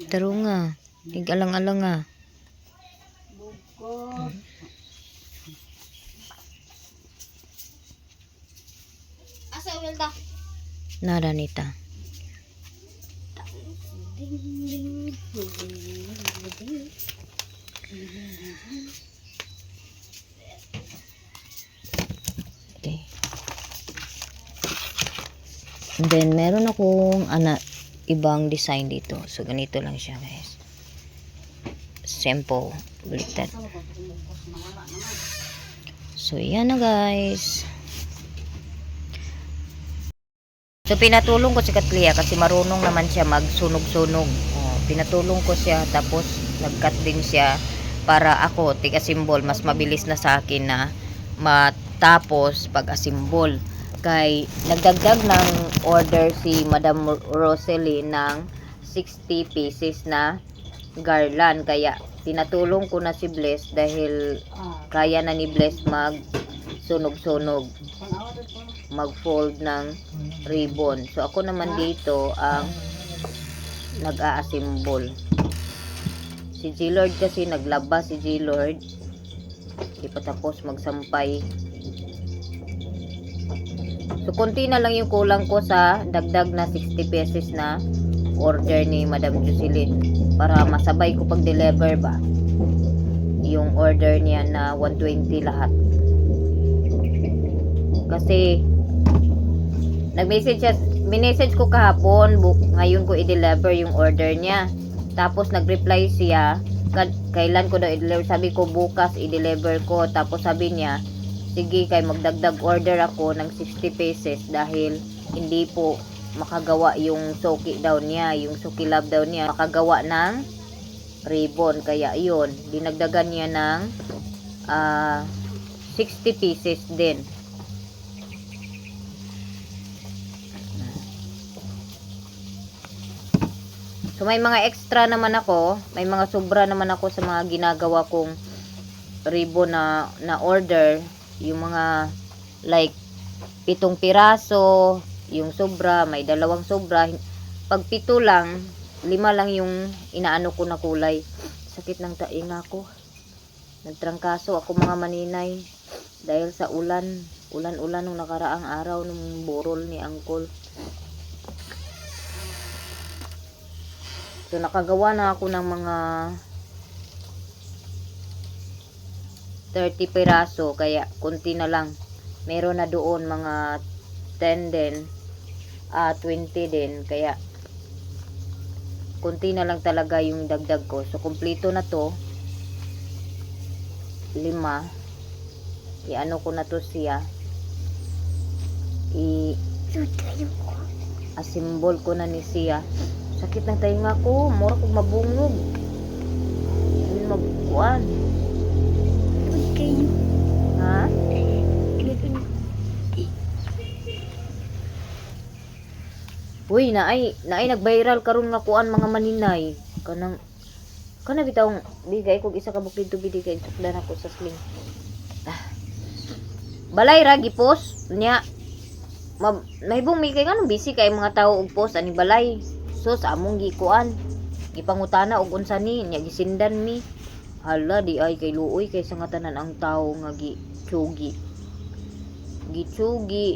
Taro nga. Ig-alang-alang nga. Bukod. Asa ulit ta? Nara nita. Ding ding. Okay. And then, meron akong ibang design dito. So, ganito lang siya, guys. Simple. Baliktad. So, yan na, guys. So, pinatulong ko si Katlia kasi marunong naman siya magsunog-sunog. Oh, pinatulong ko siya, tapos nag-cut din siya para ako, tig-asimbol, mas mabilis na sa akin na matapos pag-asimbol. Kay nagdagdag ng order si Madam Rosalie ng 60 pieces na garland. Kaya pinatulong ko na si Bless dahil kaya na ni Bless mag sunog-sunog, mag-fold ng ribbon. So ako naman dito ang nag-aasimbol. Si G-Lord kasi naglaba si G-Lord. Hindi pa tapos magsampay. So konti na lang yung kulang ko sa dagdag na 60 pieces na order ni Madam Jocelyn para masabay ko pag-deliver ba yung order niya na 120 lahat. Kasi minessage ko kahapon, ngayon ko i-deliver yung order niya. Tapos nag-reply siya, kailan ko daw i-deliver. Sabi ko bukas i-deliver ko. Tapos sabi niya, sige kay magdagdag order ako ng 60 pieces dahil hindi po makagawa yung suki daw niya, yung suki love daw niya, makagawa ng ribbon. Kaya yun, dinagdagan niya ng 60 pieces din. So may mga extra naman ako, may mga sobra naman ako sa mga ginagawa kong ribbon na order, yung mga like 7 piraso, yung sobra, may 2 sobra. Pag 7 lang, 5 lang yung inaano ko na kulay. Sakit ng tainga ko. Nagtrangkaso ako mga maninay dahil sa ulan nung nakaraang araw nung burol ni Uncle. So nakagawa na ako ng mga 30 piraso, kaya kunti na lang. Meron na doon mga 10 din, 20 din, kaya kunti na lang talaga yung dagdag ko. So kumpleto na to, 5. I-ano ko na to siya, asimbol ko na ni siya. Sakit ng tainga ko, mura kong mabungog. Magkuan. Ha? Uy, naay nag-viral karon nga kuan mga maninay. Kana bitawng bigay kog isa ka bukid to bidi kay sukdan ako sa sling. Balay ra gipos nya. Mahibong may kay nganong busy kay mga tao og post ani balay. So sa among gikuan, gipangutana og unsa ni nya gisindan mi. Hala di ay kay luoy kay sa nga tanan ang tao nga gitsugi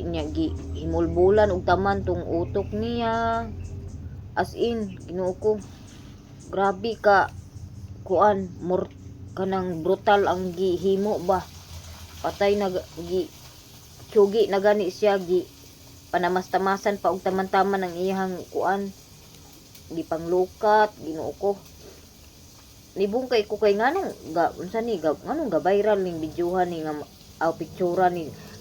nya himulbulan og taman tong utok niya. As in Ginoo ko, grabe ka kuan, kanang brutal ang gihimo ba. Patay na tsugi na gani siya, panamas-tamasan pa og taman-taman ang iyang kuan, gipanglukat. Ginoo ko, nibungkay ko kay nganong ga-viral ning videohan ni nga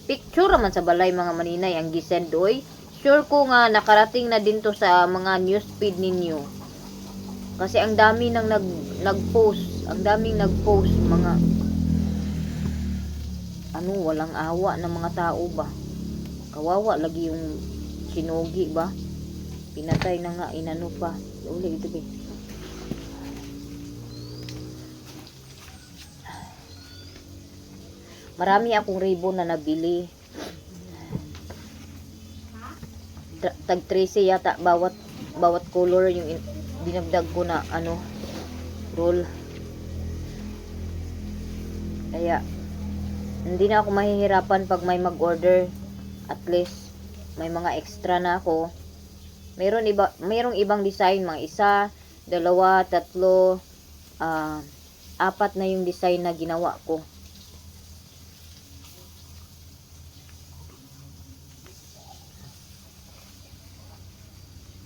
picture man sa balay mga maninay ang gisend oy. Sure ko nga nakarating na dinto sa mga newsfeed ninyo. Kasi ang dami nang nag-post, mga walang awa ng mga tao ba. Kawawa lagi yung sinugi ba. Pinatay na nga, inano pa. Uli ito ba. Marami akong ribbon na nabili. Tag 13 yata bawat color yung dinagdag ko na roll. Kaya hindi na ako mahihirapan pag may mag-order. At least may mga extra na ako. Mayroong ibang design, mga isa, dalawa, tatlo, apat na yung design na ginawa ko.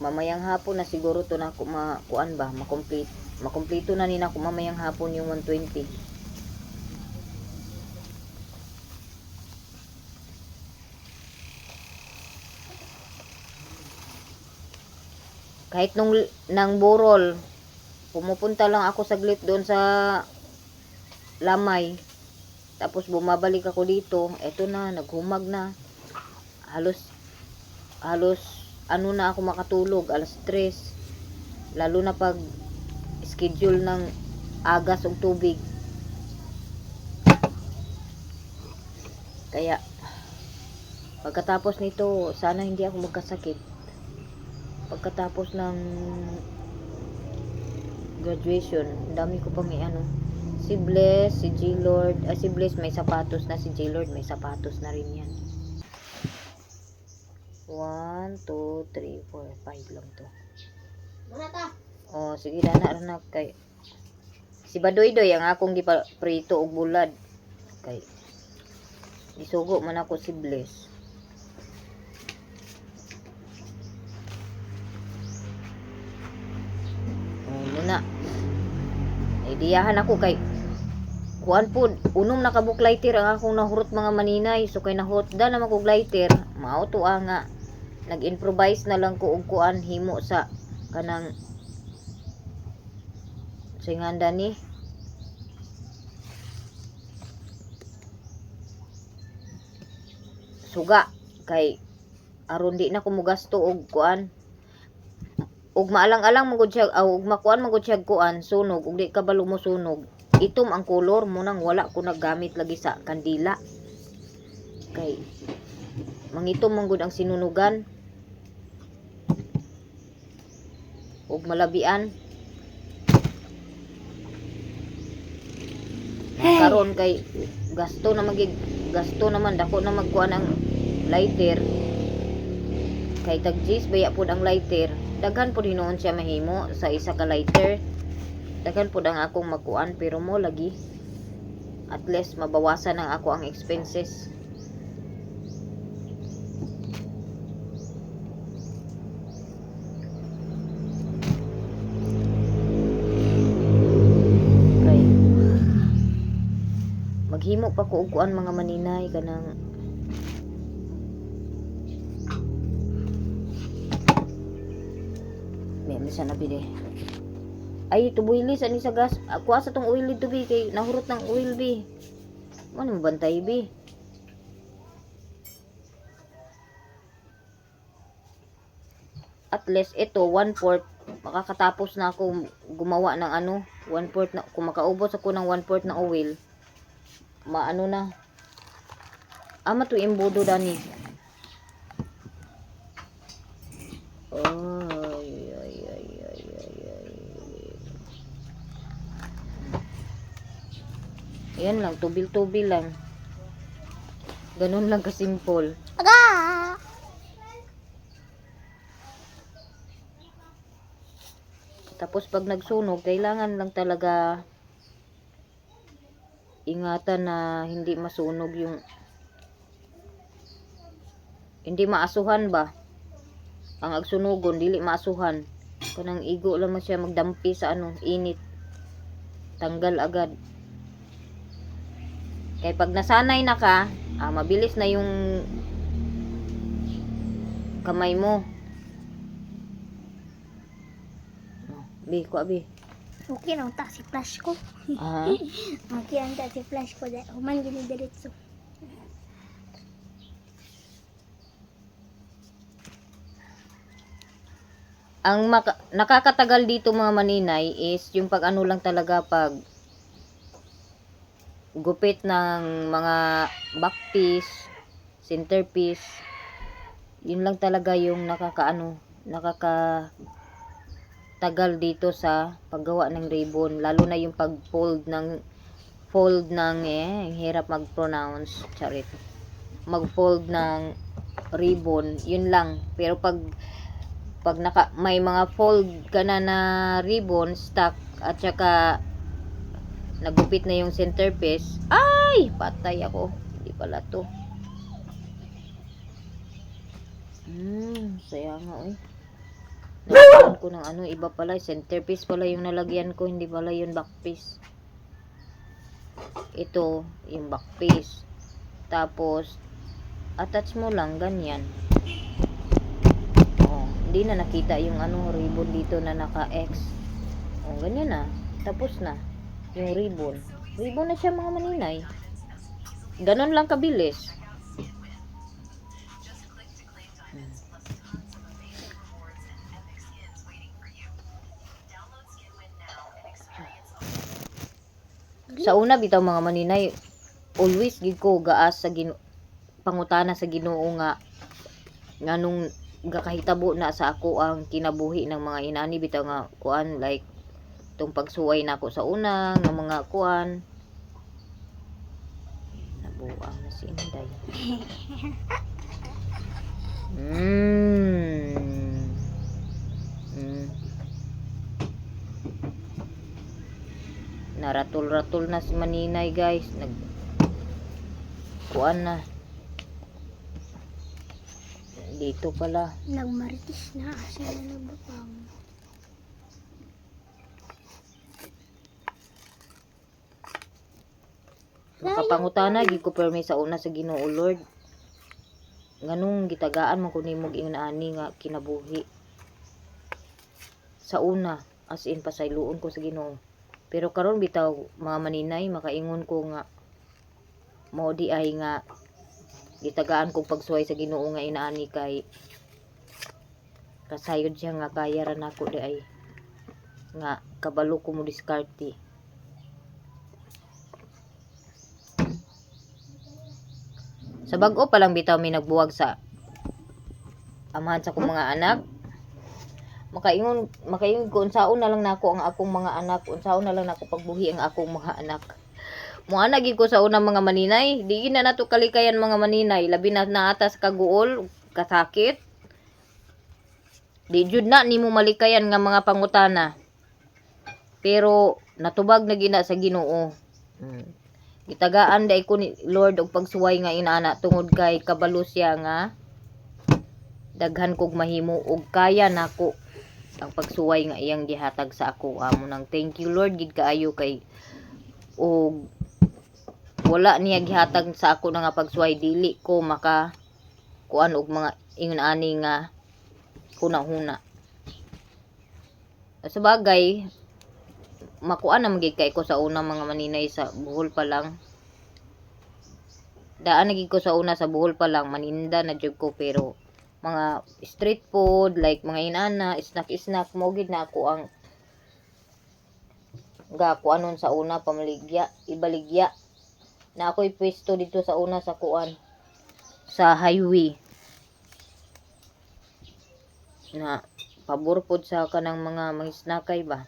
Mamayang hapon na siguro to na makumpleto na nina ko mamayang hapon yung 120. Kahit nang burol, pumupunta lang ako saglit doon sa Lamay. Tapos bumabalik ako dito, eto na, naghumag na. Halos na ako makatulog, 3:00. Lalo na pag schedule ng agas og tubig. Kaya pagkatapos nito, sana hindi ako magkasakit. Pagkatapos ng graduation, dami ko pa may si Bless, si G-Lord, si Bless may sapatos na, si G-Lord may sapatos na rin yan. 1, 2, 3, 4, 5 lang to. Muna ta. Oh, sige na kay si Badoy-doy ang akong giprito og bulad. Kay isugo man ako si Bless. Oh, muna. Idiyahan ako kay kuan pod, unom na kabuk lighter ang akong nahurot mga maninay. So kay nahurot da na magog lighter, mao to nga nag-improvise na lang ko og kuan himo sa kanang singanda ni suga kay aron di na ko mogasto og kuan ug maalang-alang magud siya ug makuan magud siya kuan sunog ug di kabalo mo sunog itom ang kolor mo nang wala ko naggamit lagi sa kandila kay mangitom man gud ang sinunugan ug malabian karon kay gasto naman dako na magkuan ang lighter kay tag G's baya pod ang lighter daghan pod hinuon siya mahimo sa isa ka lighter daghan pod ang akong magkuan pero mo lagi at least mabawasan ang ako ang expenses. Okay. Maghimo pa ko og kuan mga maninay kanang sa nabili ay tubuili sa ni sa gas ako asa tong oil dito bi kay nahurot ng oil bi ano mo bantay bi at least ito 1/4 makakatapos na ako gumawa ng 1/4 na kung makaubos ako ng 1/4 na oil maano na ama to imbudo dani yan lang, tubil-tubil lang. Ganun lang kasimple. Aga! Tapos pag nagsunog, kailangan lang talaga ingatan na hindi masunog yung hindi maasuhan ba? Ang agsunugon, dili maasuhan. Kanang igo lang siya magdampi sa init. Tanggal agad. Kaya pag nasanay na ka, mabilis na yung kamay mo. Bi, ko abi. Okay lang ta si flash ko. Okay lang ta si flash ko dahil human gini diretso. Ang nakakatagal dito mga maninay is yung pag lang talaga pag gupit ng mga back piece, center piece. Yun lang talaga yung nakakatagal tagal dito sa paggawa ng ribbon, lalo na yung pag-fold ng hirap mag-pronounce, charit. Mag-fold ng ribbon, yun lang. Pero pag may mga fold ka na ribbon stock at saka nagupit na yung centerpiece, ay patay ako, hindi pala to. Saya nga nalagyan ko ng ano, iba pala, centerpiece pala yung nalagyan ko, hindi pala yung backpiece. Ito yung backpiece, tapos attach mo lang ganyan. Hindi na nakita yung ano ribbon dito na naka-X. Ganyan na. Tapos na yung ribbon. Ribbon na siya mga maninay. Ganon lang kabilis. Sa una bitaw mga maninay, always gid ko gaas sa pangutana sa Ginoo nga nganong gakahitabo na sa ako ang kinabuhi ng mga inani bitaw nga kuan, like tong pagsuway na ako sa una ng mga kuan. Nabuang na si Inday. Naratul-ratul na si maninay guys, kuan na dito pala. Nagmaritis na kasi nabutang. Makapangutana gid ko permi sa una sa Ginoo Lord. Nganong gitagaan man ko nimo ingon ani nga kinabuhi. Sa una as in pasayloon ko sa Ginoo. Pero karon bitaw mga maninay makaingon ko nga mao di ay nga gitagaan kong pagsuway sa Ginoo nga inaani kay kasayod siya nga kaya ra nako di ay nga kabalo ko mo diskarte. Sa bag-o pa lang bitaw may nagbuwag sa amahan sa akong mga anak. Makaingon ko unsaon na lang nako ang akong mga anak, unsaon na lang nako pagbuhi ang akong mga anak. Muana gid ko sa unang mga maninay, di na nato kalikayan mga maninay, labi na naatas kaguol, kasakit. Di jud na nimo malikayan nga mga pangutana. Pero natubag na gina sa Ginoo. Gitagaan day ko ni Lord og pagsuway nga inaana tungod kay kabalo siya nga daghan kog mahimo og kaya nako ang pagsuway nga iyang gihatag sa ako. Amo nang thank you Lord gid kaayo kay og wala niya gihatag sa ako na nga pagsuway dili ko maka kuan og mga ingon ani nga hunahuna. Sa bagay makuan na magig kay ko sa una mga maninay sa Bohol pa lang. Daan nagig ko sa una sa Bohol pa lang, maninda na jud ko, pero mga street food like mga inana, snack mo gid na ako ang kuanon sa una pamaligya, ibaligya. Na ako'y pwesto dito sa una sa kuan sa highway. Na pabor pod sa kanang mga snackay ba.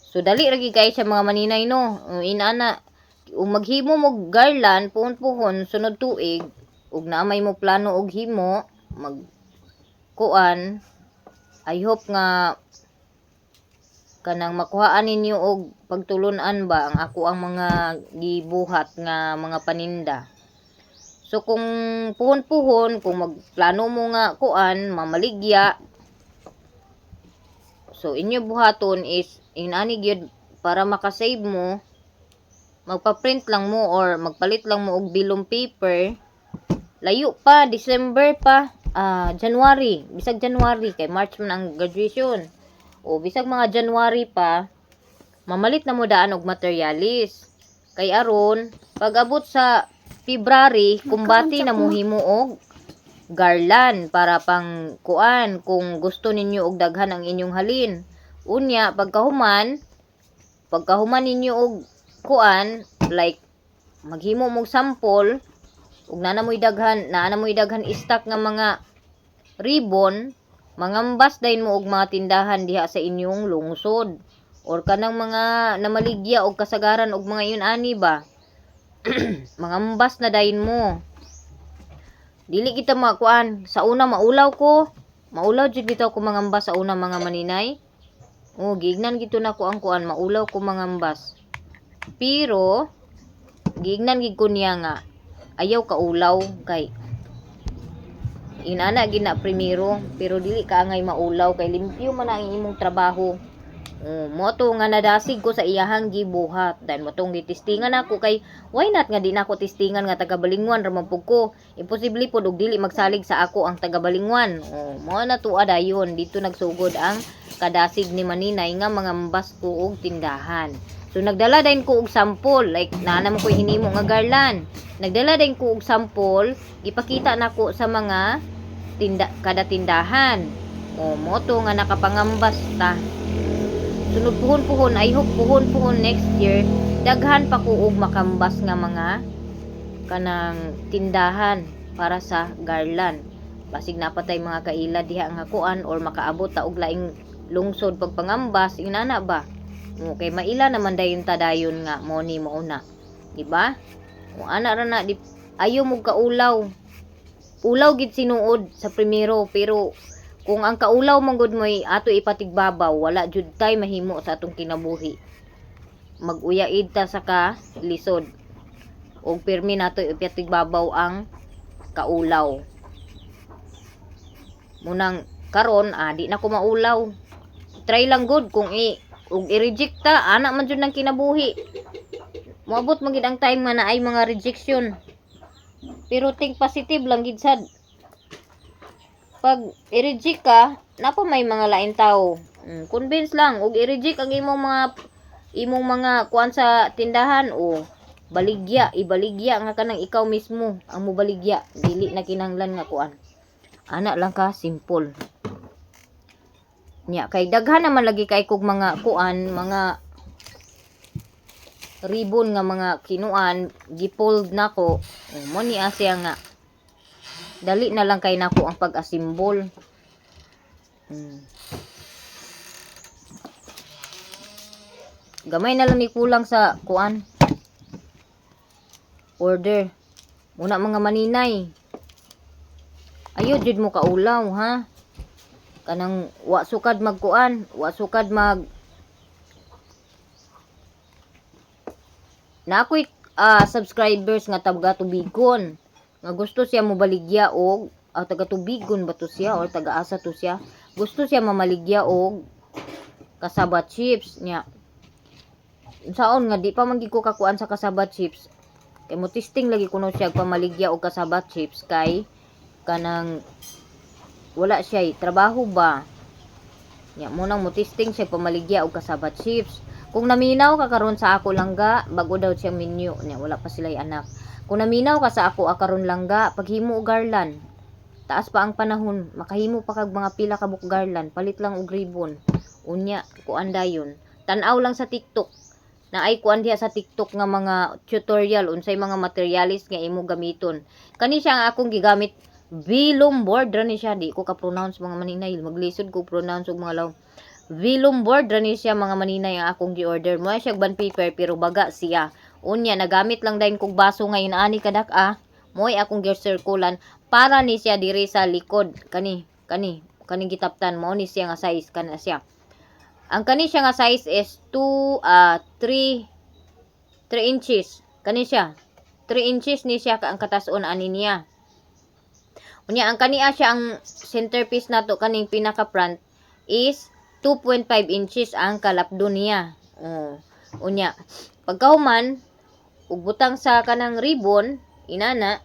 So dali ra gid kay sa mga maninay no. Inana maghimo mo garland puhon sunod tuig ug naamay mo plano og himo mag kuan. I hope nga kanang makuhaan ninyo og pagtulun-an ba ang ako ang mga gibuhat nga mga paninda. So kung puhon kung magplano mo nga kuan mamaligya, so inyo buhaton is inani gyud para makasave mo, magpa-print lang mo or magpalit lang mo og bilong paper. Layo pa, December pa, January, bisag January kay March man ang graduation. O bisag mga January pa, mamalit na mo daan og materialis. Kay aron pag abot sa February, kumbati na mo himo og garland para pang kuan kung gusto ninyo og daghan ang inyong halin. Unya pagkahuman ninyo og kuan like maghimo mong sample ug naa na mo'y daghan stock nga mga ribbon, mangambas dayon mo og mga tindahan diha sa inyong lungsod or kanang mga namaligya og kasagaran og mga yun ani ba. Mangambas na dayon mo. Dili kita makuan sa una maulaw jud bitaw ko mangambas sa una mga maninay. Giignan gito na ko ang kuan maulaw ko mangambas. Pero giignan gid ko niya nga ayaw ka ulaw kay inana gina primero pero dili ka angay maulaw kay limpyo man ang imong trabaho. Mo to nga nadasig ko sa iyahang gibuhat dahil mo tong gitistingan ako kay why not nga di na ako tistingan nga taga Balingwan ra man pud ko. Imposible pud og dili magsalig sa ako ang taga Balingwan. Mo na tuwa dayon dito nagsugod ang kadasig ni Maninay nga mga mbas ko og tindahan. So nagdala din ko og sample like naman ko hinimo nga garland. Nagdala din ko og sample, gipakita nako sa mga kada tindahan. Mo to nga nakapangambas ta. Sunod puhon-puhon, I hope puhon-puhon next year, daghan pa ko og makambas nga mga kanang tindahan para sa garland. Basig napatay mga kaila diha nga kuan or makaabot ta og laing lungsod pagpangambas, inana ba? Okay, maila naman dayon ta dayon nga mo ni mauna. Di ba? Kung ana ra na di ayo mo kaulaw. Ulaw gid sinuod sa primero pero kung ang kaulaw manggod mo ato ipatigbabaw, wala jud tay mahimo sa atong kinabuhi. Mag-uyaid ta sa lisod. Og pirmi nato ipatigbabaw ang kaulaw. Munang karon di na ko maulaw. Try lang good kung ug i-reject ta, ana man jud nang kinabuhi. Moabot man gid ang time nga naay mga rejection. Pero think positive lang gid sad. Pag i-reject ka, napa may mga lain tao. Convince lang ug i-reject ang imong mga kuan sa tindahan ibaligya nga kanang ikaw mismo ang mobaligya, dili na kinahanglan nga kuan. Ana lang ka simple. Nya kay daghan naman lagi kay kog mga kuan, mga ribbon nga mga kinuan, gifold nako. Mo ni asya nga dali na lang kay nako ang pag-asimbol. Gamay na lang ni kulang sa kuan. Order. Muna mga maninay. Ayo jud mo kaulaw ha. Kanang wa sukad magkuan, wa sukad na ako'y subscribers nga taga Tubigon nga gusto siya mobaligya og taga Tubigon ba to siya or taga asa to siya, gusto siya mamaligya og cassava chips nya. Saon nga di pa man gid ko kakuan sa cassava chips kay mo testing lagi kuno siya pamaligya og cassava chips kay kanang wala siya trabaho ba nya mo nang mo testing siya pamaligya og cassava chips. Kung naminaw ka karon sa ako langga, bago daw siya menu nya wala pa sila'y anak. Kung naminaw ka sa ako karon langga, paghimo og garland. Taas pa ang panahon, makahimo pa kag mga pila ka buk garland, palit lang og ribbon. Unya, kuan dayon. Tan-aw lang sa TikTok. Naay kuan diha sa TikTok nga mga tutorial unsay mga materialis nga imo gamiton. Kani siya ang akong gigamit, vellum board ra ni siya, di ko ka pronounce mga maninay, maglisod ko pronounce og mga law. Vellum board ra ni siya mga maninay ang akong gi-order. Mo siya bond paper pero baga siya. Unya nagamit lang dayon kog baso ngayon ani kadak mo'y akong gi-circulan para ni siya diri sa likod kani gitaptan mo ni siya nga size kana siya. Ang kani siya nga size is 3 inches. Kani siya 3 inches ni siya ang katas-on ani niya. Unya ang kaniya siya ang centerpiece nato kaning pinaka front is 2.5 inches ang kalapdo niya. Unya, pagkahuman, ug butang sa kanang ribbon, inana,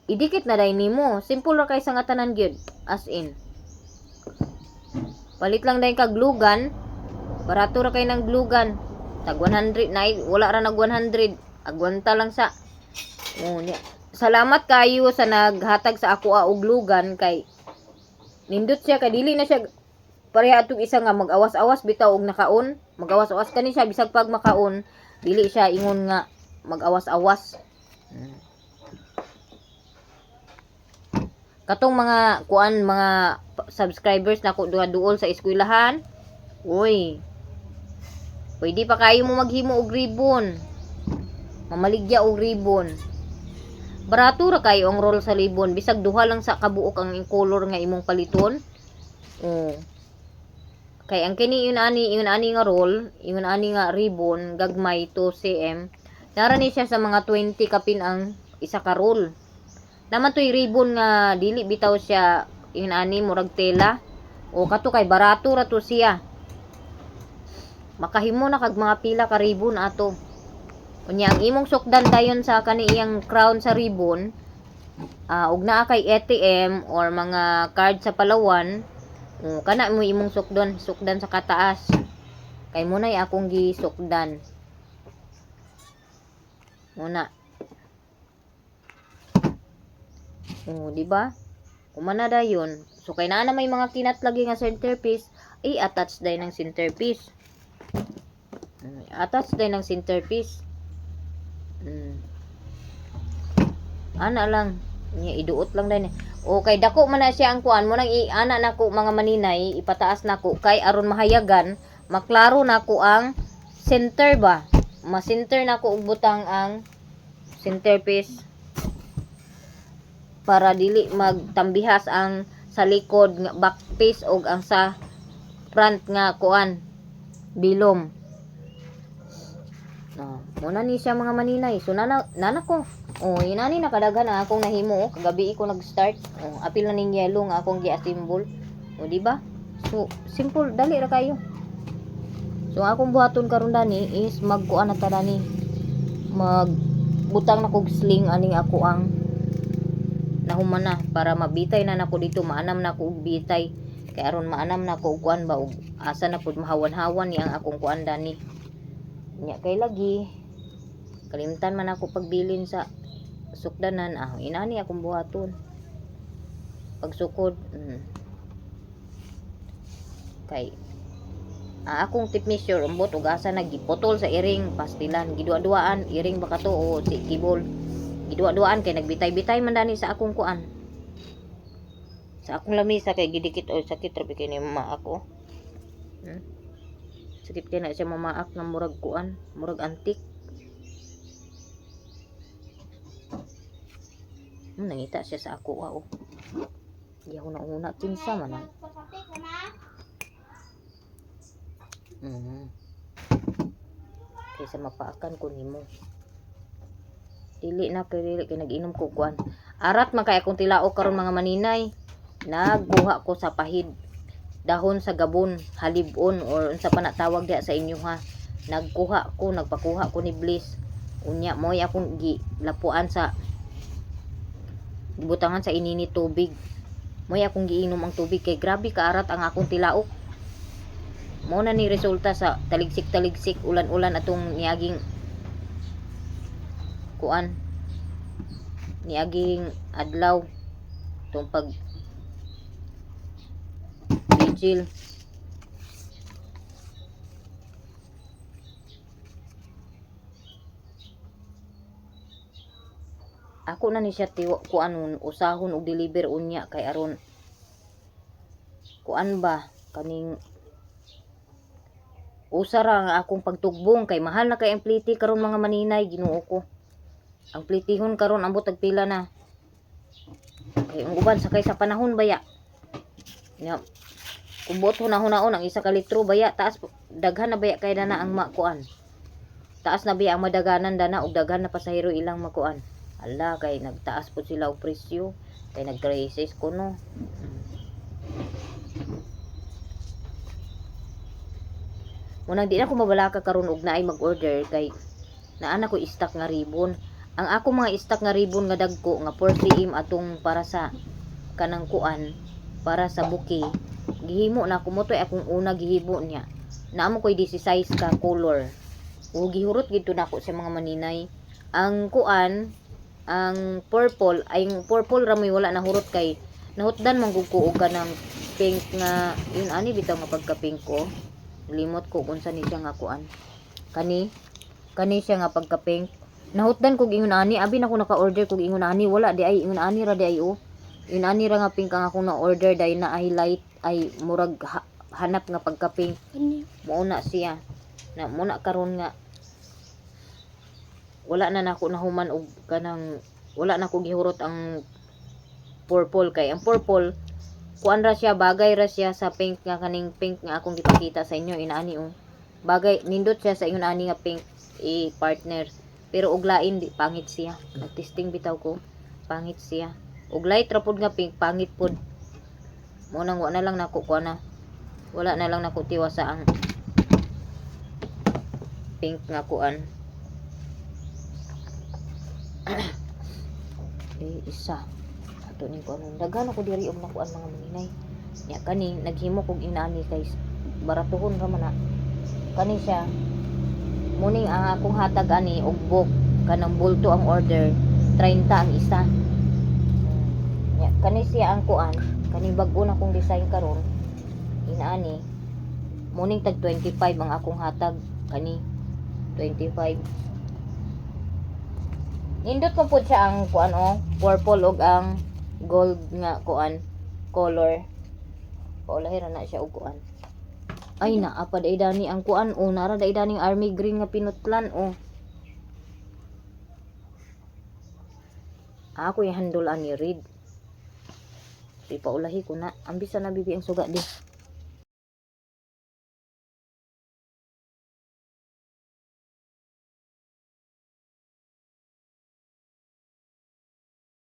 idikit na dahil nimo. Simple ra kay sa nga tanan gyud. As in. Palit lang dahil kag glue gun. Barato ra kay ng glue gun. Tag 100 na, wala ra nag 100. Agwanta lang sa. Salamat kayo sa naghatag sa ako og glue gun kay nindot siya kay dili na siya pareha atong isa nga mag-awas-awas bitaw og nakaon. Mag-awas-awas kani siya bisag pag makaon, dili siya ingon nga mag-awas-awas. Katong mga kuan mga subscribers nako duol sa eskwelahan. Uy. Pwede pa kayo mo maghimo og ribbon. Mamaligya og ribbon. Barato ra kayo ang roll sa ribbon, bisag duha lang sa kabuok ang color nga imong paliton. Oh. Kay ang kini yun ani nga roll, yun ani nga ribbon, gagmay 2 cm. Nara ni siya sa mga 20 kapin ang isa ka roll. Naman to'y ribbon nga dili bitaw siya yun ani murag tela. O kato kay barato ra to siya. Makahimo na kag mga pila ka ribbon ato. Unya ang imong sukdan dayon sa kaniyang crown sa ribbon, ug naa kay ATM or mga card sa Palawan, kana mo imong sukdan sa kataas. Kay mo nay akong gisukdan. Muna. Di ba? Kumana dayon. So kay naa na may mga kinat lagi nga centerpiece, i-attach day ng centerpiece. Attach day ng centerpiece. Ana lang. Iduot lang din. Okay, dako man na siya ang kuan mo nang ana nako mga maninay, ipataas nako kay aron mahayagan, maklaro nako ang center ba. Ma-center nako og butang ang centerpiece para dili magtambihas ang sa likod nga back piece og ang sa front nga kuan bilom. Muna ni siya mga maninay. So nana ko. Inani nakadagan na akong nahimo. Kagabi ko nag-start. Apil na ning yellow nga akong gi-assemble. Di ba? So simple, dali ra kayo. So akong buhaton karon dani is magkuan na ta dani. Magbutang na kog sling aning ako ang nahuman na para mabitay na nako dito, maanam na ko og bitay. Kay aron maanam na ko og kuan ba og asa na pud mahawan-hawan yang akong kuan dani. Nya kay lagi kalimtan man ako pagbilin sa sukdanan. Inani akong buhaton pagsukod. Kay akong tip measure umbot ug asa nagiputol sa iring pastilan, gidua-duaan iring baka to o si kibol, gidua-duaan kay nagbitay-bitay man dani sa akong kuan, sa akong lamisa kay gidikit o sakit ra kay ni mama ako. Sakit kay na siya mamaak ng murag kuan, murag antik. Nangita siya sa ako. Di ako nauna kinsa man. Kaysa mapaakan ko nimo. Dili kay nag-inom ko kuan. Arat man kay akong tilaok karon mga maninay. Nagkuha ko sa pahid dahon sa gabon, halibon or unsa pa na tawag diha sa inyo ha. Nagpakuha ko ni Bliss. Unya moy akong gilapuan sa butangan sa inini tubig. Moy akong giinom ang tubig kay grabe kaarat ang akong tilaok. Mao na ni resulta sa taligsik ulan-ulan atong niaging kuan. Niaging adlaw tong pag vigil. Ako na ni siya kuanon usahon og deliver unya kay aron kuan ba kaning usara nga akong pagtugbong kay mahal na kay ang pliti karon mga maninay, Ginoo ko. Ang plitihon karon ambot og pila na. Kay ang uban sakay sa panahon baya. Nya kubot hunahon ang isa ka litro baya taas daghan na baya kay dana ang makuan. Taas na baya ang madaganan dana og daghan na pasahero ilang makuan. Ala kay nagtaas po sila og presyo kay nag-crisis kuno. Munang di na ko mabalaka karon og naay mag-order kay naa na ko stock nga ribbon. Ang ako mga stock nga ribbon nga dagko nga 4 cm atong para sa kanang kuan, para sa buki. Gihimo na ko mo to akong una gihibo niya. Naamo koy 16 ka color. O gihurot gid to nako sa mga maninay. Ang kuan, ang purple ay purple ra may wala na hurot kay nahutdan man gud ko og kanang pink nga yun ani bitaw nga pagka pink ko. Limot ko unsa ni siya nga kuan. Kani siya nga pagka pink. Nahutdan kog ingon ani, abi na ko naka-order kog ingon ani, wala di ay ingon ani ra di ay o. Inani ra nga pink ang akong na-order dahil na highlight ay murag hanap nga pagka-pink. Kani. Mauna siya. Na muna karon nga wala na nako nahuman og kanang wala na ko gihurot ang purple kay ang purple kuan ra siya bagay ra siya sa pink nga kaning pink nga akong gipakita sa inyo inaani bagay nindot siya sa ingon ani nga pink partner pero og lain di pangit siya nagtesting bitaw ko pangit siya og light ra pud nga pink pangit pud mo nang wala na lang nako kuan na wala na lang nako tiwasa ang pink nga kuan isa ato ning kuan daghan ako diri og nakuan mga maninay nya kani naghimo kog inaani kay baratuhon ra man na kani siya muning ang akong hatag ani og book kanang bulto ang order 30 ang isa nya kani siya ang kuan kani bag-o na kong design karon inaani muning tag 25 ang akong hatag kani 25 nindot ko po siya ang kuan purple og ang gold nga kuan color paulahi ra na siya og kuan ay na apa day dani ang kuan nara day dani army green nga pinutlan ako ihandol ani red ipaulahi ko na ambisa na bibi ang suga di